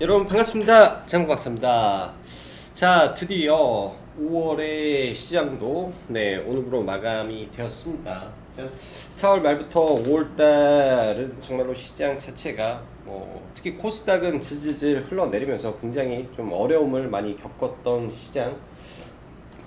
여러분 반갑습니다. 장국박사입니다. 자, 드디어 5월의 시장도 오늘부로 마감이 되었습니다. 자, 4월 말부터 5월 달은 정말로 시장 자체가 특히 코스닥은 질질질 흘러내리면서 굉장히 좀 어려움을 많이 겪었던 시장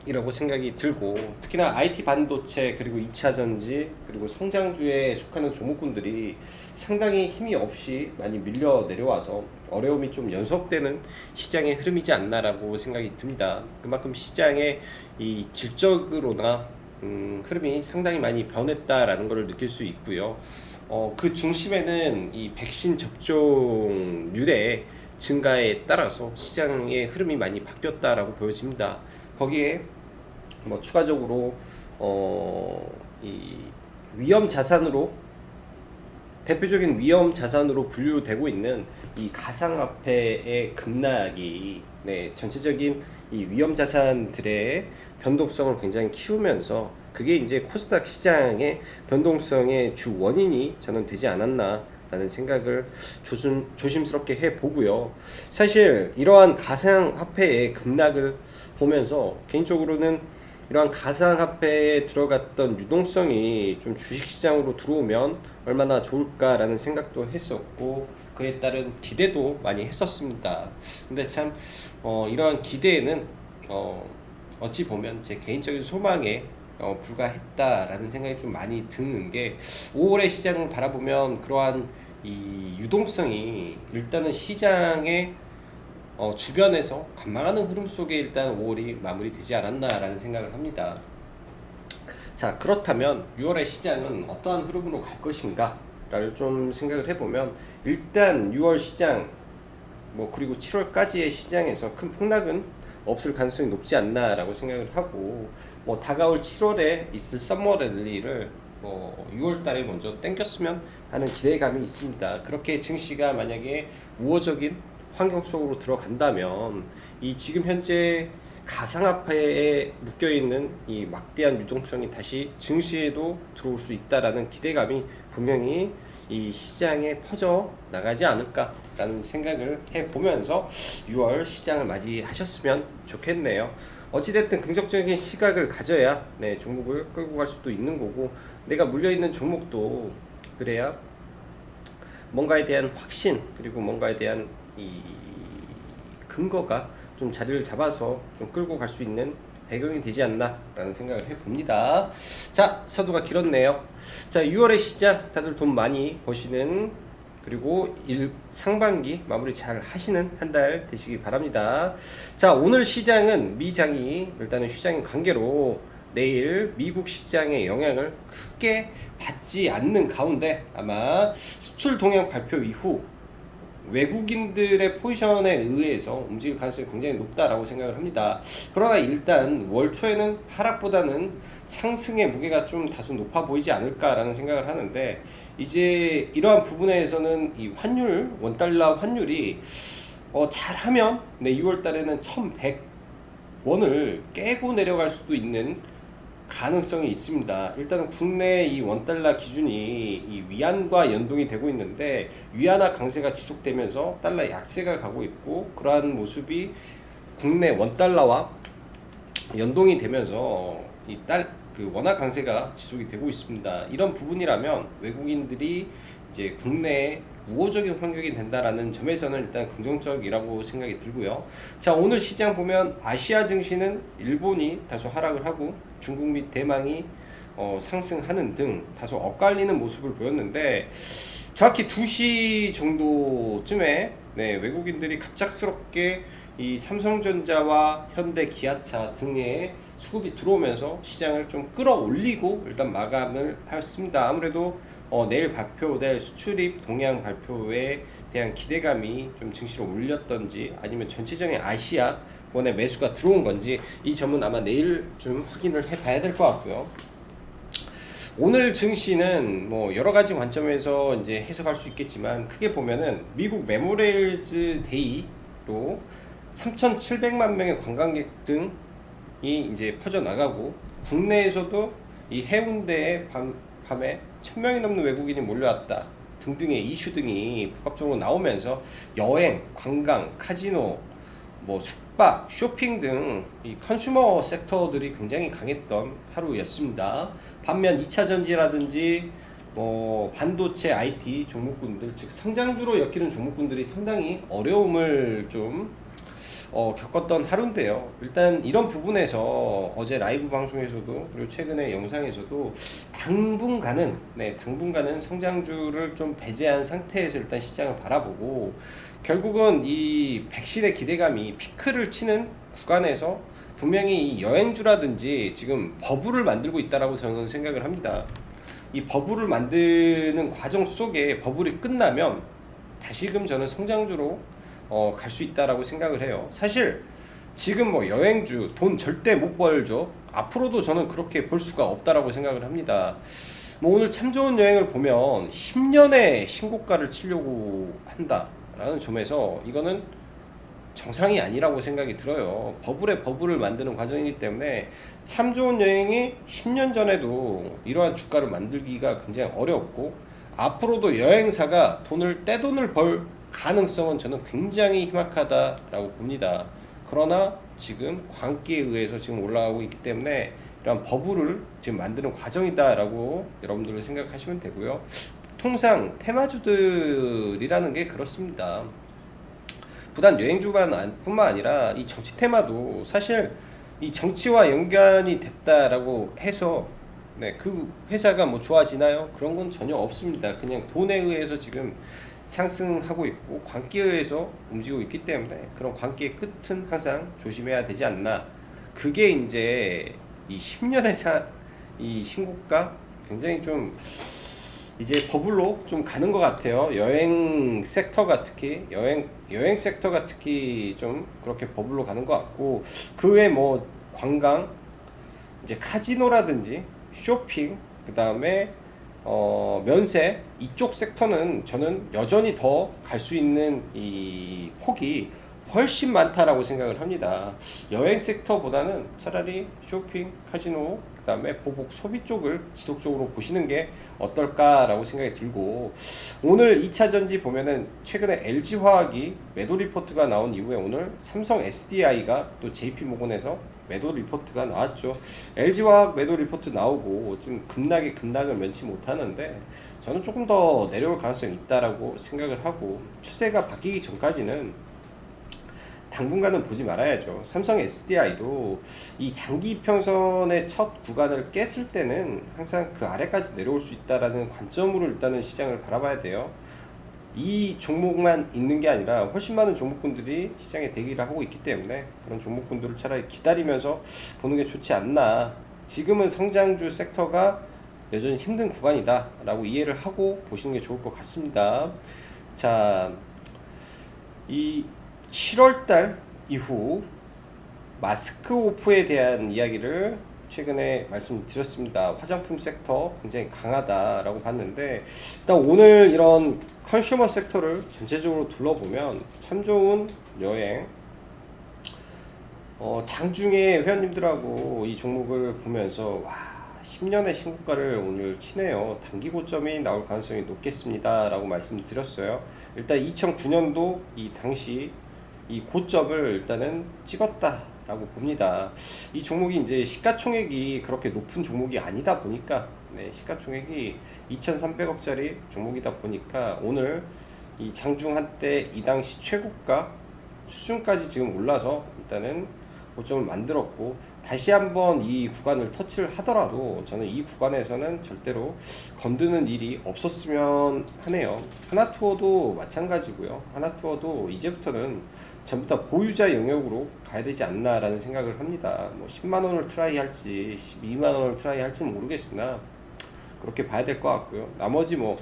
이라고 생각이 들고, 특히나 IT 반도체 그리고 2차 전지 그리고 성장주에 속하는 종목군들이 상당히 힘이 없이 많이 밀려 내려와서 어려움이 좀 연속되는 시장의 흐름이지 않나라고 생각이 듭니다. 그만큼 시장의 이 질적으로나 흐름이 상당히 많이 변했다라는 것을 느낄 수 있고요. 그 중심에는 이 백신 접종률의 증가에 따라서 시장의 흐름이 많이 바뀌었다라고 보여집니다. 거기에 추가적으로 이 위험 자산으로, 대표적인 위험 자산으로 분류되고 있는 이 가상화폐의 급락이 전체적인 이 위험 자산들의 변동성을 굉장히 키우면서, 그게 이제 코스닥 시장의 변동성의 주 원인이 저는 되지 않았나 라는 생각을 조심스럽게 해보고요. 사실 이러한 가상화폐의 급락을 보면서 개인적으로는 이러한 가상화폐에 들어갔던 유동성이 좀 주식시장으로 들어오면 얼마나 좋을까라는 생각도 했었고, 그에 따른 기대도 많이 했었습니다. 근데 참 이러한 기대에는 어찌 보면 제 개인적인 소망에 불과했다라는 생각이 좀 많이 드는 게, 5월의 시장을 바라보면 그러한 이 유동성이 일단은 시장의 주변에서 관망하는 흐름 속에 일단 5월이 마무리되지 않았나라는 생각을 합니다. 자, 그렇다면 6월의 시장은 어떠한 흐름으로 갈 것인가 라를 좀 생각을 해보면, 일단 6월 시장 그리고 7월까지의 시장에서 큰 폭락은 없을 가능성이 높지 않나라고 생각을 하고, 다가올 7월에 있을 서머 랠리를 6월 달에 먼저 땡겼으면 하는 기대감이 있습니다. 그렇게 증시가 만약에 우호적인 환경 속으로 들어간다면, 이 지금 현재 가상화폐에 묶여있는 이 막대한 유동성이 다시 증시에도 들어올 수 있다라는 기대감이 분명히 이 시장에 퍼져 나가지 않을까라는 생각을 해보면서 6월 시장을 맞이하셨으면 좋겠네요. 어찌됐든 긍정적인 시각을 가져야 종목을 끌고 갈 수도 있는 거고, 내가 물려있는 종목도 그래야 뭔가에 대한 확신, 그리고 뭔가에 대한 이 근거가 좀 자리를 잡아서 좀 끌고 갈 수 있는 배경이 되지 않나 라는 생각을 해봅니다. 자, 사도가 길었네요. 자, 6월의 시장 다들 돈 많이 버시는, 그리고 상반기 마무리 잘 하시는 한 달 되시기 바랍니다. 자, 오늘 시장은 미장이 일단은 휴장인 관계로 내일 미국 시장의 영향을 크게 받지 않는 가운데, 아마 수출 동향 발표 이후 외국인들의 포지션에 의해서 움직일 가능성이 굉장히 높다라고 생각을 합니다. 그러나 일단 월 초에는 하락보다는 상승의 무게가 좀 다소 높아 보이지 않을까라는 생각을 하는데, 이제 이러한 부분에서는 이 환율, 원달러 환율이 잘하면 6월 달에는 1100원을 깨고 내려갈 수도 있는 가능성이 있습니다. 일단은 국내 이 원달러 기준이 이 위안과 연동이 되고 있는데, 위안화 강세가 지속되면서 달러 약세가 가고 있고, 그러한 모습이 국내 원달러와 연동이 되면서 그 원화 강세가 지속이 되고 있습니다. 이런 부분이라면 외국인들이 이제 국내에 우호적인 환경이 된다라는 점에서는 일단 긍정적이라고 생각이 들고요. 자, 오늘 시장 보면 아시아 증시는 일본이 다소 하락을 하고 중국 및 대만이 상승하는 등 다소 엇갈리는 모습을 보였는데, 정확히 2시 정도쯤에 외국인들이 갑작스럽게 이 삼성전자와 현대 기아차 등의 수급이 들어오면서 시장을 좀 끌어올리고 일단 마감을 하였습니다. 아무래도 내일 발표될 수출입 동향 발표에 대한 기대감이 좀 증시를 올렸던지, 아니면 전체적인 아시아권의 매수가 들어온 건지, 이 점은 아마 내일 좀 확인을 해봐야 될 것 같고요. 오늘 증시는 여러 가지 관점에서 이제 해석할 수 있겠지만, 크게 보면은 미국 메모리얼즈 데이로 3,700만 명의 관광객 등이 이제 퍼져 나가고, 국내에서도 이 해운대에 밤에 1000명이 넘는 외국인이 몰려왔다 등등의 이슈 등이 복합적으로 나오면서 여행, 관광, 카지노, 뭐 숙박, 쇼핑 등 이 컨슈머 섹터들이 굉장히 강했던 하루였습니다. 반면 2차 전지라든지 뭐 반도체, IT 종목군들, 즉 성장주로 엮이는 종목군들이 상당히 어려움을 좀 겪었던 하루인데요. 일단 이런 부분에서 어제 라이브 방송에서도 그리고 최근에 영상에서도 당분간은 성장주를 좀 배제한 상태에서 일단 시장을 바라보고, 결국은 이 백신의 기대감이 피크를 치는 구간에서 분명히 이 여행주라든지 지금 버블을 만들고 있다라고 저는 생각을 합니다. 이 버블을 만드는 과정 속에 버블이 끝나면 다시금 저는 성장주로 갈 수 있다라고 생각을 해요. 사실 지금 뭐 여행주 돈 절대 못 벌죠. 앞으로도 저는 그렇게 볼 수가 없다라고 생각을 합니다. 뭐 오늘 참 좋은 여행을 보면 10년의 신고가를 치려고 한다라는 점에서 이거는 정상이 아니라고 생각이 들어요. 버블을 만드는 과정이기 때문에 참 좋은 여행이 10년 전에도 이러한 주가를 만들기가 굉장히 어렵고, 앞으로도 여행사가 떼돈을 벌 가능성은 저는 굉장히 희박하다라고 봅니다. 그러나 지금 광기에 의해서 지금 올라가고 있기 때문에 이런 버블을 지금 만드는 과정이다라고 여러분들은 생각하시면 되고요. 통상 테마주들이라는 게 그렇습니다. 부단 여행주뿐만 아니라 이 정치 테마도 사실 이 정치와 연관이 됐다라고 해서 그 회사가 뭐 좋아지나요? 그런 건 전혀 없습니다. 그냥 돈에 의해서 지금 상승하고 있고 광기에 의해서 움직이고 있기 때문에 그런 광기의 끝은 항상 조심해야 되지 않나. 그게 이제 이 10년의 이 신고가 굉장히 좀 이제 버블로 좀 가는 것 같아요. 여행 섹터가 특히 좀 그렇게 버블로 가는 것 같고, 그 외에 뭐 관광, 이제 카지노라든지 쇼핑, 그 다음에 면세, 이쪽 섹터는 저는 여전히 더 갈 수 있는 이 폭이 훨씬 많다라고 생각을 합니다. 여행 섹터보다는 차라리 쇼핑, 카지노, 그 다음에 보복 소비 쪽을 지속적으로 보시는 게 어떨까라고 생각이 들고, 오늘 2차 전지 보면은 최근에 LG화학이 매도 리포트가 나온 이후에 오늘 삼성 SDI가 또 JP모건에서 매도 리포트가 나왔죠. LG화학 매도 리포트 나오고 지금 급락을 면치 못하는데, 저는 조금 더 내려올 가능성이 있다라고 생각을 하고, 추세가 바뀌기 전까지는 당분간은 보지 말아야죠. 삼성 SDI도 이 장기 이평선의 첫 구간을 깼을 때는 항상 그 아래까지 내려올 수 있다라는 관점으로 일단은 시장을 바라봐야 돼요. 이 종목만 있는 게 아니라 훨씬 많은 종목군들이 시장에 대기를 하고 있기 때문에 그런 종목군들을 차라리 기다리면서 보는 게 좋지 않나. 지금은 성장주 섹터가 여전히 힘든 구간이다 라고 이해를 하고 보시는 게 좋을 것 같습니다. 자, 이 7월달 이후 마스크 오프에 대한 이야기를 최근에 말씀드렸습니다. 화장품 섹터 굉장히 강하다라고 봤는데, 일단 오늘 이런 컨슈머 섹터를 전체적으로 둘러보면 참 좋은 여행, 장중에 회원님들하고 이 종목을 보면서 10년의 신고가를 오늘 치네요. 단기 고점이 나올 가능성이 높겠습니다 라고 말씀드렸어요. 일단 2009년도 이 당시 이 고점을 일단은 찍었다 라고 봅니다. 이 종목이 이제 시가총액이 그렇게 높은 종목이 아니다 보니까, 시가총액이 2,300억짜리 종목이다 보니까 오늘 이 장중 한때 이 당시 최고가 수준까지 지금 올라서 일단은 고점을 만들었고, 다시 한번 이 구간을 터치를 하더라도 저는 이 구간에서는 절대로 건드는 일이 없었으면 하네요. 하나투어도 마찬가지고요. 하나투어도 이제부터는 전부 다 보유자 영역으로 가야 되지 않나라는 생각을 합니다. 뭐 10만원을 트라이 할지 12만원을 트라이 할지는 모르겠으나 그렇게 봐야 될 것 같고요. 나머지 뭐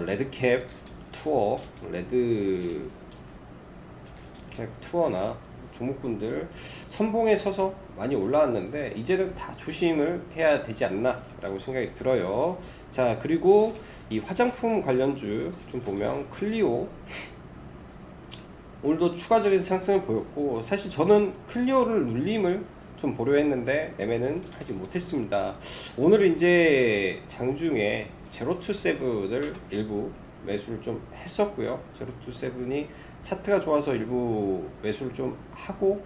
레드캡 투어, 레드캡 투어나 종목군들 선봉에 서서 많이 올라왔는데 이제는 다 조심을 해야 되지 않나 라고 생각이 들어요. 자, 그리고 이 화장품 관련주 좀 보면 클리오 오늘도 추가적인 상승을 보였고, 사실 저는 클리오를 눌림을 좀 보려 했는데 매매는 하지 못했습니다. 오늘 이제 장중에 제로투세븐을 일부 매수를 좀 했었고요. 제로투세븐이 차트가 좋아서 일부 매수를 좀 하고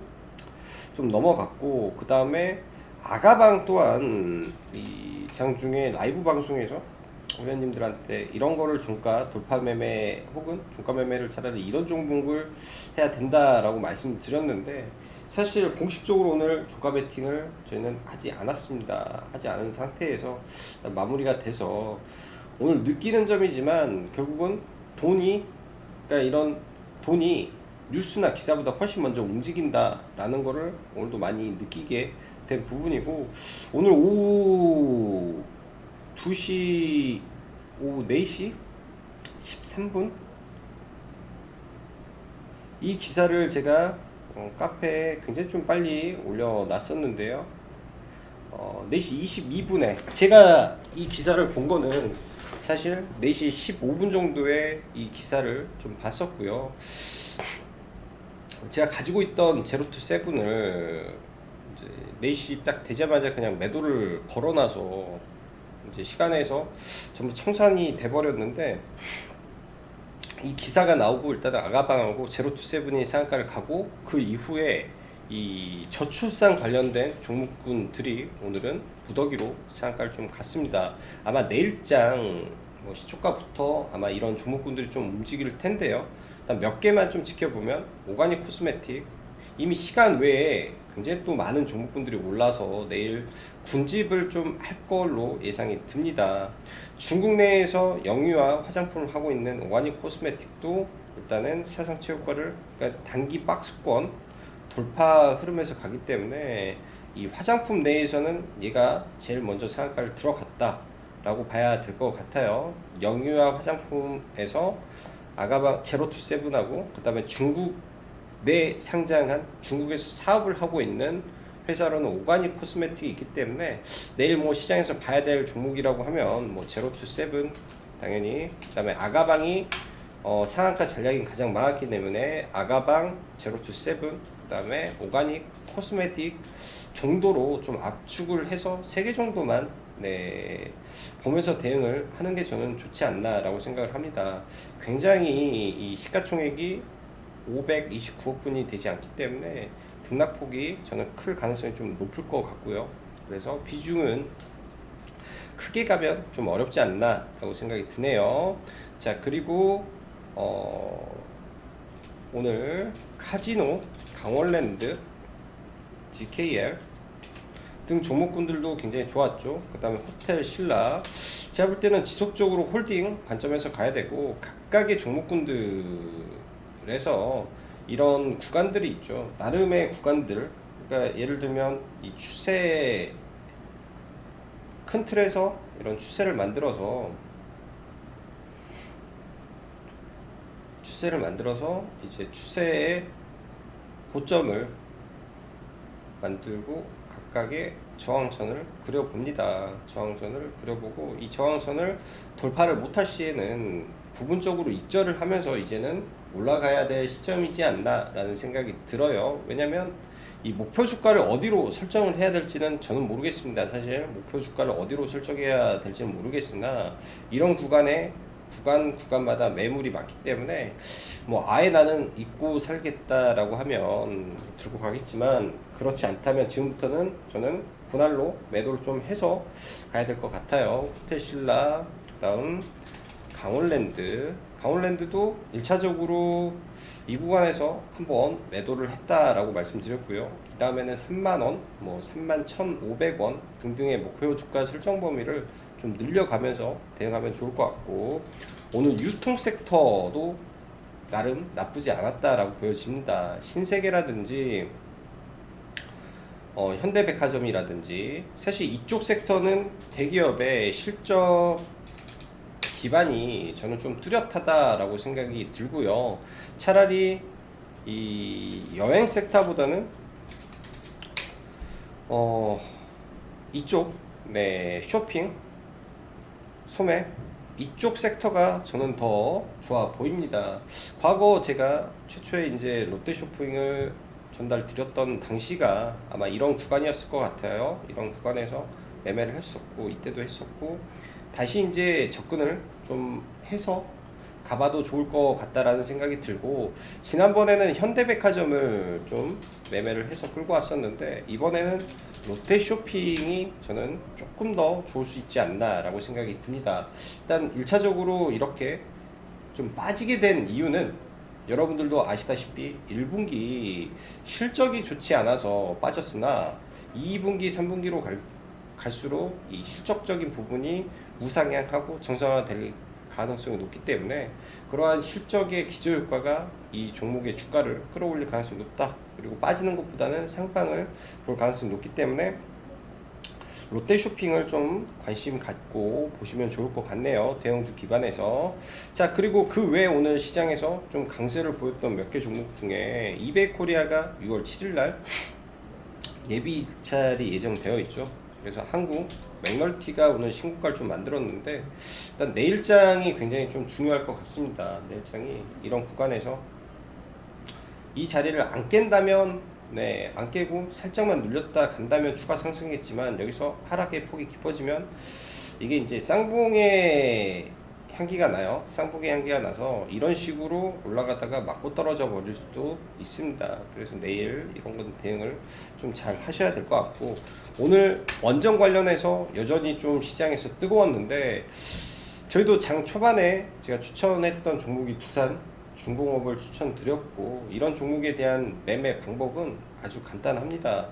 좀 넘어갔고, 그 다음에 아가방 또한 이 장중에 라이브 방송에서 회원님들한테 이런 거를 종가 돌파 매매 혹은 종가 매매를 차라리 이런 종목을 해야 된다라고 말씀드렸는데, 사실 공식적으로 오늘 종가 베팅을 저희는 하지 않았습니다. 하지 않은 상태에서 마무리가 돼서 오늘 느끼는 점이지만, 결국은 돈이, 그러니까 이런 돈이 뉴스나 기사보다 훨씬 먼저 움직인다라는 거를 오늘도 많이 느끼게 된 부분이고, 오늘 오후 2시, 오후 4시 13분 이 기사를 제가 카페에 굉장히 좀 빨리 올려놨었는데요. 4시 22분에 제가 이 기사를 본 거는 사실 4시 15분 정도에 이 기사를 좀 봤었고요. 제가 가지고 있던 제로투세븐을 이제 4시 딱 되자마자 그냥 매도를 걸어놔서 이제 시간에서 전부 청산이 돼버렸는데, 이 기사가 나오고 일단은 아가방하고 제로투세븐이 상한가를 가고, 그 이후에 이 저출산 관련된 종목군들이 오늘은 무더기로 상한가를 좀 갔습니다. 아마 내일장 뭐 시초가부터 아마 이런 종목군들이 좀 움직일 텐데요. 일단 몇 개만 좀 지켜보면, 오가닉 코스메틱 이미 시간 외에 굉장히 또 많은 종목군들이 올라서 내일 군집을 좀 할 걸로 예상이 듭니다. 중국 내에서 영유아 화장품을 하고 있는 오가닉 코스메틱도 일단은 사상체육과를, 그러니까 단기 박스권 돌파 흐름에서 가기 때문에 이 화장품 내에서는 얘가 제일 먼저 상한가를 들어갔다 라고 봐야 될 것 같아요. 영유아 화장품에서 아가방 제로투세븐하고, 그 다음에 중국 내 상장한, 중국에서 사업을 하고 있는 회사로는 오가닉 코스메틱이 있기 때문에 내일 뭐 시장에서 봐야 될 종목이라고 하면 뭐 제로투세븐 당연히, 그 다음에 아가방이 상한가 전략이 가장 많았기 때문에 아가방, 제로투세븐, 그 다음에 오가닉 코스메틱 정도로 좀 압축을 해서 3개 정도만 보면서 대응을 하는 게 저는 좋지 않나 라고 생각을 합니다. 굉장히 이 시가총액이 529억 분이 되지 않기 때문에 등락폭이 저는 클 가능성이 좀 높을 것 같고요. 그래서 비중은 크게 가면 좀 어렵지 않나 라고 생각이 드네요. 자, 그리고 오늘 카지노, 강원랜드, GKL 등 종목군들도 굉장히 좋았죠. 그 다음에 호텔 신라, 제가 볼 때는 지속적으로 홀딩 관점에서 가야 되고, 각각의 종목군들에서 이런 구간들이 있죠. 나름의 구간들, 그러니까 예를 들면 이 추세, 큰 틀에서 이런 추세를 만들어서 이제 추세의 고점을 만들고 각각의 저항선을 그려봅니다. 저항선을 그려보고, 이 저항선을 돌파를 못할 시에는 부분적으로 익절을 하면서 이제는 올라가야 될 시점이지 않나 라는 생각이 들어요. 왜냐면 이 목표 주가를 어디로 설정을 해야 될지는 저는 모르겠습니다. 사실 목표 주가를 어디로 설정해야 될지는 모르겠으나, 이런 구간마다 매물이 많기 때문에 뭐 아예 나는 잊고 살겠다라고 하면 들고 가겠지만, 그렇지 않다면 지금부터는 저는 분할로 매도를 좀 해서 가야 될 것 같아요. 호텔신라, 그 다음 강원랜드도 1차적으로 이 구간에서 한번 매도를 했다라고 말씀드렸고요. 그 다음에는 3만원, 뭐 31,500원 등등의 목표 주가 설정 범위를 좀 늘려가면서 대응하면 좋을 것 같고, 오늘 유통 섹터도 나름 나쁘지 않았다라고 보여집니다. 신세계라든지 현대백화점이라든지, 사실 이쪽 섹터는 대기업의 실적 기반이 저는 좀 뚜렷하다라고 생각이 들고요. 차라리 이 여행 섹터보다는 이쪽 쇼핑, 소매 이쪽 섹터가 저는 더 좋아 보입니다. 과거 제가 최초에 이제 롯데쇼핑을 전달 드렸던 당시가 아마 이런 구간이었을 것 같아요. 이런 구간에서 매매를 했었고, 이때도 했었고, 다시 이제 접근을 좀 해서 가봐도 좋을 것 같다라는 생각이 들고, 지난번에는 현대백화점을 좀 매매를 해서 끌고 왔었는데 이번에는 롯데쇼핑이 저는 조금 더 좋을 수 있지 않나 라고 생각이 듭니다. 일단 1차적으로 이렇게 좀 빠지게 된 이유는 여러분들도 아시다시피 1분기 실적이 좋지 않아서 빠졌으나 2분기, 3분기로 갈수록 이 실적적인 부분이 우상향하고 정상화될 가능성이 높기 때문에 그러한 실적의 기저효과가 이 종목의 주가를 끌어올릴 가능성이 높다. 그리고 빠지는 것보다는 상방을 볼 가능성이 높기 때문에 롯데쇼핑을 좀 관심 갖고 보시면 좋을 것 같네요. 대형주 기반에서. 자, 그리고 그 외에 오늘 시장에서 좀 강세를 보였던 몇 개 종목 중에 이베이코리아가 6월 7일날 예비 입찰이 예정되어 있죠. 그래서 한국 맥널티가 오늘 신고가를 좀 만들었는데, 일단 내일장이 굉장히 좀 중요할 것 같습니다. 내일장이 이런 구간에서 이 자리를 안 깬다면, 네, 안 깨고 살짝만 눌렸다 간다면 추가 상승했지만, 여기서 하락의 폭이 깊어지면 이게 이제 쌍봉의 향기가 나요. 쌍봉의 향기가 나서 이런 식으로 올라가다가 맞고 떨어져 버릴 수도 있습니다. 그래서 내일 이런 건 대응을 좀 잘 하셔야 될 것 같고, 오늘 원전 관련해서 여전히 좀 시장에서 뜨거웠는데, 저희도 장 초반에 제가 추천했던 종목이 두산 중공업을 추천드렸고, 이런 종목에 대한 매매 방법은 아주 간단합니다.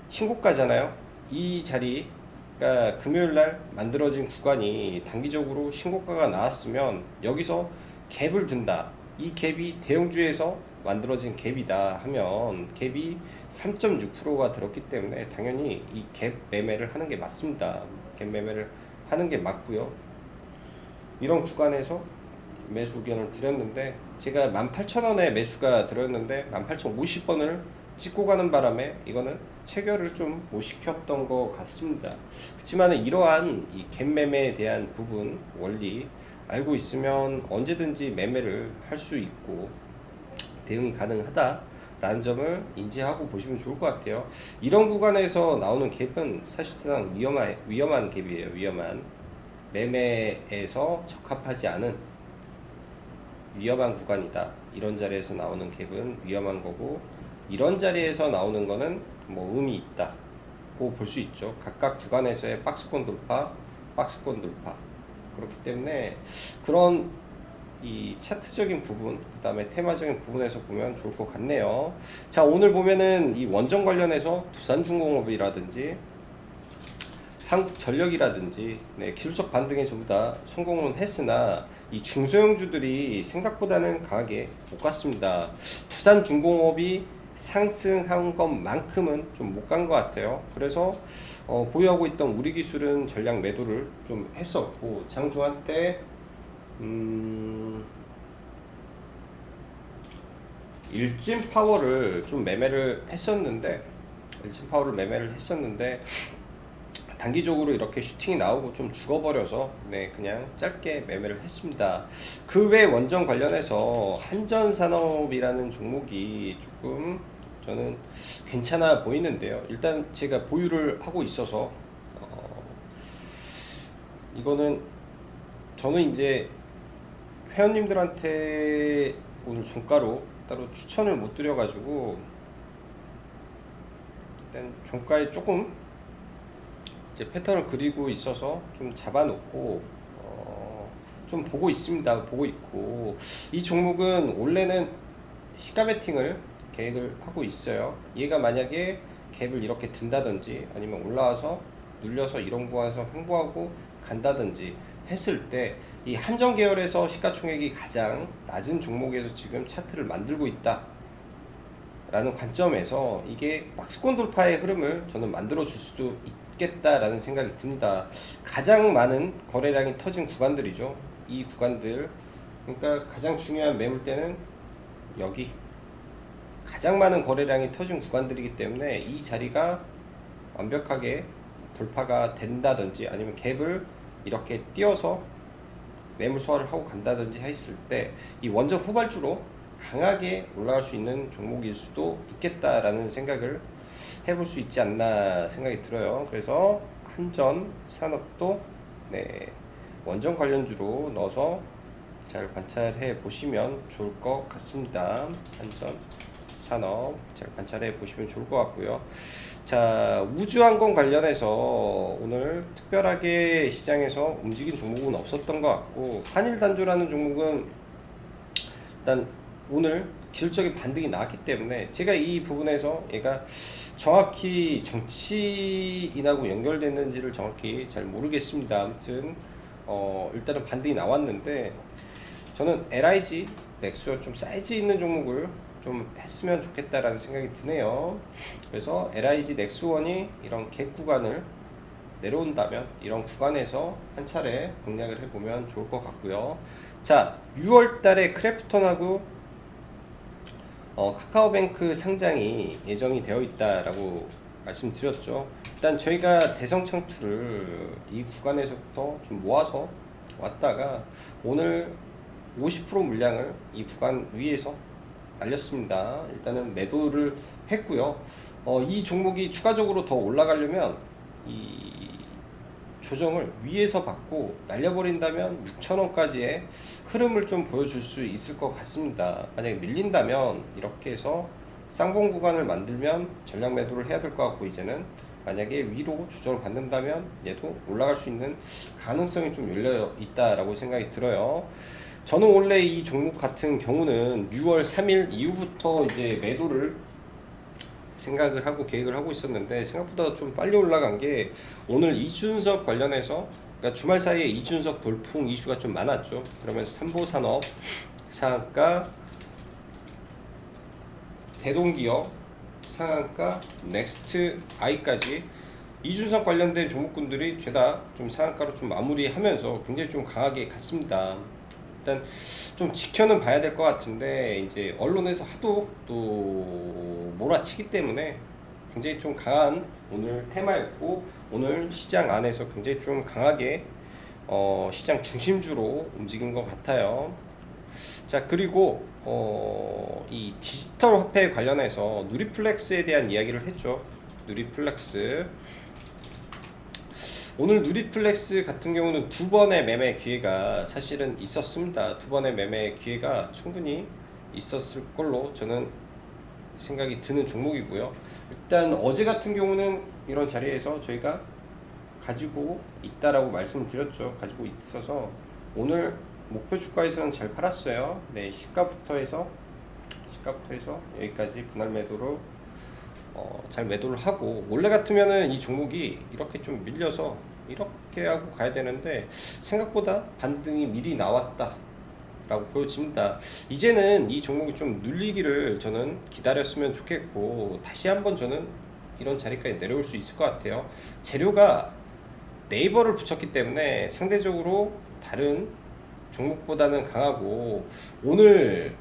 신고가잖아요. 이 자리, 그러니까 금요일날 만들어진 구간이 단기적으로 신고가가 나왔으면 여기서 갭을 든다. 이 갭이 대형주에서 만들어진 갭이다 하면 갭이 3.6%가 들었기 때문에 당연히 이 갭 매매를 하는 게 맞습니다. 갭 매매를 하는 게 맞고요. 이런 구간에서 매수 의견을 드렸는데, 제가 18,000원에 매수가 들었는데 18,050원을 찍고 가는 바람에 이거는 체결을 좀 못 시켰던 것 같습니다. 그렇지만 이러한 이 갭 매매에 대한 부분 원리 알고 있으면 언제든지 매매를 할 수 있고 대응이 가능하다라는 점을 인지하고 보시면 좋을 것 같아요. 이런 구간에서 나오는 갭은 사실상 위험한 갭이에요. 위험한, 매매에서 적합하지 않은 위험한 구간이다. 이런 자리에서 나오는 갭은 위험한 거고, 이런 자리에서 나오는 거는 뭐 의미 있다고 볼 수 있죠. 각각 구간에서의 박스권 돌파, 박스권 돌파. 그렇기 때문에 그런 이 차트적인 부분, 그 다음에 테마적인 부분에서 보면 좋을 것 같네요. 자, 오늘 보면은 이 원전 관련해서 두산중공업이라든지 한국전력이라든지, 네, 기술적 반등에 전부 다 성공은 했으나 이 중소형주들이 생각보다는 강하게 못 갔습니다. 두산중공업이 상승한 것만큼은 좀 못 간 것 같아요. 그래서 보유하고 있던 우리기술은 전량 매도를 좀 했었고, 장중한 때 일진파워를 좀 매매를 했었는데, 단기적으로 이렇게 슈팅이 나오고 좀 죽어버려서 네, 그냥 짧게 매매를 했습니다. 그 외 원전 관련해서 한전산업이라는 종목이 조금 저는 괜찮아 보이는데요. 일단 제가 보유를 하고 있어서 이거는 저는 이제 회원님들한테 오늘 종가로 따로 추천을 못 드려가지고 일단 종가에 조금 이제 패턴을 그리고 있어서 좀 잡아놓고 좀 보고 있습니다. 보고 있고, 이 종목은 원래는 시가 베팅을 계획을 하고 있어요. 얘가 만약에 갭을 이렇게 든다든지 아니면 올라와서 눌려서 이런 구간에서 횡보하고 간다든지 했을 때, 이 한전 계열에서 시가총액이 가장 낮은 종목에서 지금 차트를 만들고 있다 라는 관점에서 이게 박스권 돌파의 흐름을 저는 만들어 줄 수도 있겠다라는 생각이 듭니다. 가장 많은 거래량이 터진 구간들이죠. 이 구간들, 그러니까 가장 중요한 매물대는 여기 가장 많은 거래량이 터진 구간들이기 때문에 이 자리가 완벽하게 돌파가 된다든지 아니면 갭을 이렇게 띄워서 매물 소화를 하고 간다든지 했을 때 이 원전 후발주로 강하게 올라갈 수 있는 종목일 수도 있겠다라는 생각을 해볼 수 있지 않나 생각이 들어요. 그래서 한전 산업도 네, 원전 관련주로 넣어서 잘 관찰해 보시면 좋을 것 같습니다. 한전 산업 잘 관찰해 보시면 좋을 것 같고요. 자, 우주항공 관련해서 오늘 특별하게 시장에서 움직인 종목은 없었던 것 같고, 한일단조라는 종목은 일단 오늘 기술적인 반등이 나왔기 때문에 제가 이 부분에서 얘가 정확히 정치인하고 연결됐는지를 정확히 잘 모르겠습니다. 아무튼 일단은 반등이 나왔는데, 저는 LIG, 넥스원 좀 사이즈 있는 종목을 좀 했으면 좋겠다라는 생각이 드네요. 그래서 LIG 넥스원이 이런 갭 구간을 내려온다면 이런 구간에서 한 차례 공략을 해보면 좋을 것 같고요. 자, 6월 달에 크래프톤하고 카카오뱅크 상장이 예정이 되어 있다라고 말씀드렸죠. 일단 저희가 대성창투를 이 구간에서부터 좀 모아서 왔다가 오늘 50% 물량을 이 구간 위에서 날렸습니다. 일단은 매도를 했고요. 이 종목이 추가적으로 더 올라가려면 이 조정을 위에서 받고 날려버린다면 6,000원까지의 흐름을 좀 보여줄 수 있을 것 같습니다. 만약에 밀린다면 이렇게 해서 쌍봉 구간을 만들면 전량 매도를 해야 될 것 같고, 이제는 만약에 위로 조정을 받는다면 얘도 올라갈 수 있는 가능성이 좀 열려 있다라고 생각이 들어요. 저는 원래 이 종목 같은 경우는 6월 3일 이후부터 이제 매도를 생각을 하고 계획을 하고 있었는데, 생각보다 좀 빨리 올라간 게 오늘 이준석 관련해서, 그러니까 주말 사이에 이준석 돌풍 이슈가 좀 많았죠. 그러면서 삼보산업 상한가, 대동기업 상한가, 넥스트 아이까지 이준석 관련된 종목군들이 죄다 좀 상한가로 좀 마무리하면서 굉장히 좀 강하게 갔습니다. 일단 좀 지켜는 봐야 될 것 같은데, 이제 언론에서 하도 또 몰아치기 때문에 굉장히 좀 강한 오늘 테마였고, 오늘 시장 안에서 굉장히 좀 강하게 시장 중심주로 움직인 것 같아요. 자, 그리고 이 디지털 화폐 관련해서 누리플렉스에 대한 이야기를 했죠. 누리플렉스, 오늘 누리플렉스 같은 경우는 두 번의 매매 기회가 사실은 있었습니다. 두 번의 매매 기회가 충분히 있었을 걸로 저는 생각이 드는 종목이고요. 일단 어제 같은 경우는 이런 자리에서 저희가 가지고 있다라고 말씀을 드렸죠. 가지고 있어서 오늘 목표 주가에서는 잘 팔았어요. 네, 시가부터 해서 여기까지 분할 매도로 잘 매도를 하고, 원래 같으면은 이 종목이 이렇게 좀 밀려서 이렇게 하고 가야 되는데 생각보다 반등이 미리 나왔다 라고 보여집니다. 이제는 이 종목이 좀 눌리기를 저는 기다렸으면 좋겠고, 다시 한번 저는 이런 자리까지 내려올 수 있을 것 같아요. 재료가 네이버를 붙였기 때문에 상대적으로 다른 종목보다는 강하고, 오늘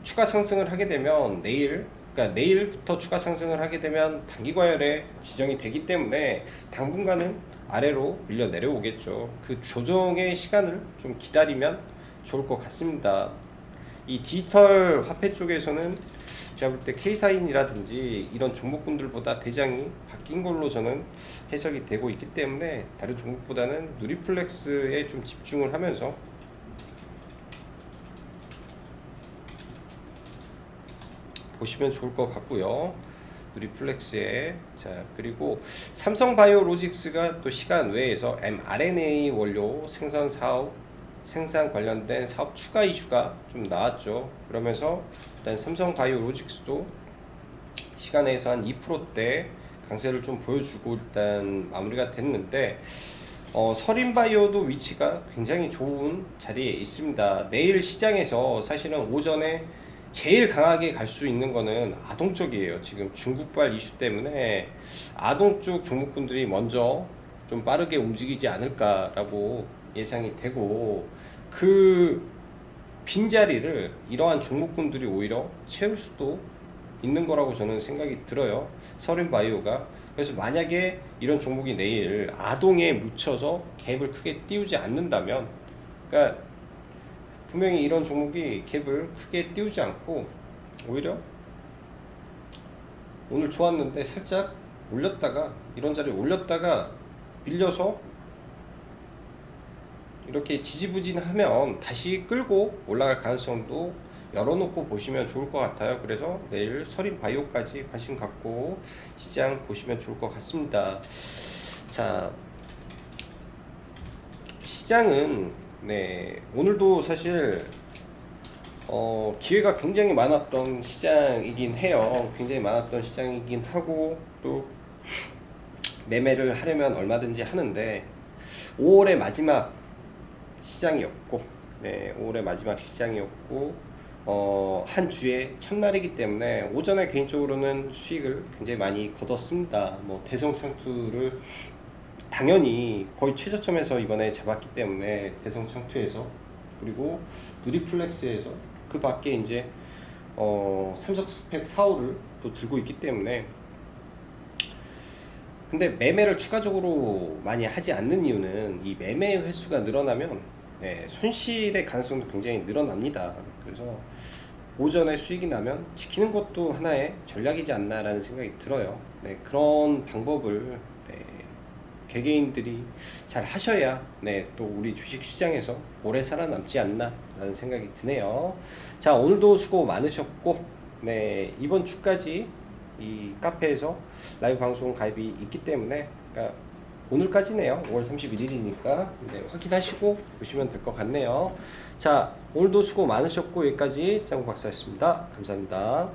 추가 상승을 하게 되면 그러니까 내일부터 추가 상승을 하게 되면 단기 과열에 지정이 되기 때문에 당분간은 아래로 밀려 내려오겠죠. 그 조정의 시간을 좀 기다리면 좋을 것 같습니다. 이 디지털 화폐 쪽에서는 제가 볼 때 K사인이라든지 이런 종목군들보다 대장이 바뀐 걸로 저는 해석이 되고 있기 때문에 다른 종목보다는 누리플렉스에 좀 집중을 하면서 보시면 좋을 것 같고요. 누리플렉스에. 자, 그리고 삼성바이오로직스가 또 시간 외에서 mRNA 원료 생산 관련된 사업 추가 이슈가 좀 나왔죠. 그러면서 일단 삼성바이오로직스도 시간에서 한 2%대 강세를 좀 보여주고 일단 마무리가 됐는데, 서린바이오도 위치가 굉장히 좋은 자리에 있습니다. 내일 시장에서 사실은 오전에 제일 강하게 갈 수 있는 거는 아동 쪽이에요. 지금 중국발 이슈 때문에 아동 쪽 종목군들이 먼저 좀 빠르게 움직이지 않을까라고 예상이 되고, 그 빈자리를 이러한 종목군들이 오히려 채울 수도 있는 거라고 저는 생각이 들어요. 서린바이오가. 그래서 만약에 이런 종목이 내일 아동에 묻혀서 갭을 크게 띄우지 않는다면, 그러니까 분명히 이런 종목이 갭을 크게 띄우지 않고 오히려 오늘 좋았는데 살짝 올렸다가, 이런 자리에 올렸다가 밀려서 이렇게 지지부진하면 다시 끌고 올라갈 가능성도 열어놓고 보시면 좋을 것 같아요. 그래서 내일 서린 바이오까지 관심 갖고 시장 보시면 좋을 것 같습니다. 자, 시장은 네, 오늘도 사실 기회가 굉장히 많았던 시장이긴 해요. 굉장히 많았던 시장이긴 하고 또 매매를 하려면 얼마든지 하는데 5월의 마지막 시장이었고, 네, 5월의 마지막 시장이었고, 한 주의 첫날이기 때문에 오전에 개인적으로는 수익을 굉장히 많이 거뒀습니다. 뭐 대성창투를 당연히 거의 최저점에서 이번에 잡았기 때문에 대성창투에서, 그리고 누리플렉스에서, 그 밖에 이제 삼성스펙 4호를 또 들고 있기 때문에. 근데 매매를 추가적으로 많이 하지 않는 이유는 이 매매 횟수가 늘어나면 손실의 가능성도 굉장히 늘어납니다. 그래서 오전에 수익이 나면 지키는 것도 하나의 전략이지 않나라는 생각이 들어요. 네, 그런 방법을 개개인들이 잘 하셔야 또 우리 주식시장에서 오래 살아남지 않나라는 생각이 드네요. 자, 오늘도 수고 많으셨고, 이번 주까지 이 카페에서 라이브 방송 가입이 있기 때문에, 그러니까 오늘까지네요. 5월 31일이니까 확인하시고 보시면 될 것 같네요. 자, 오늘도 수고 많으셨고 여기까지 짱구 박사였습니다. 감사합니다.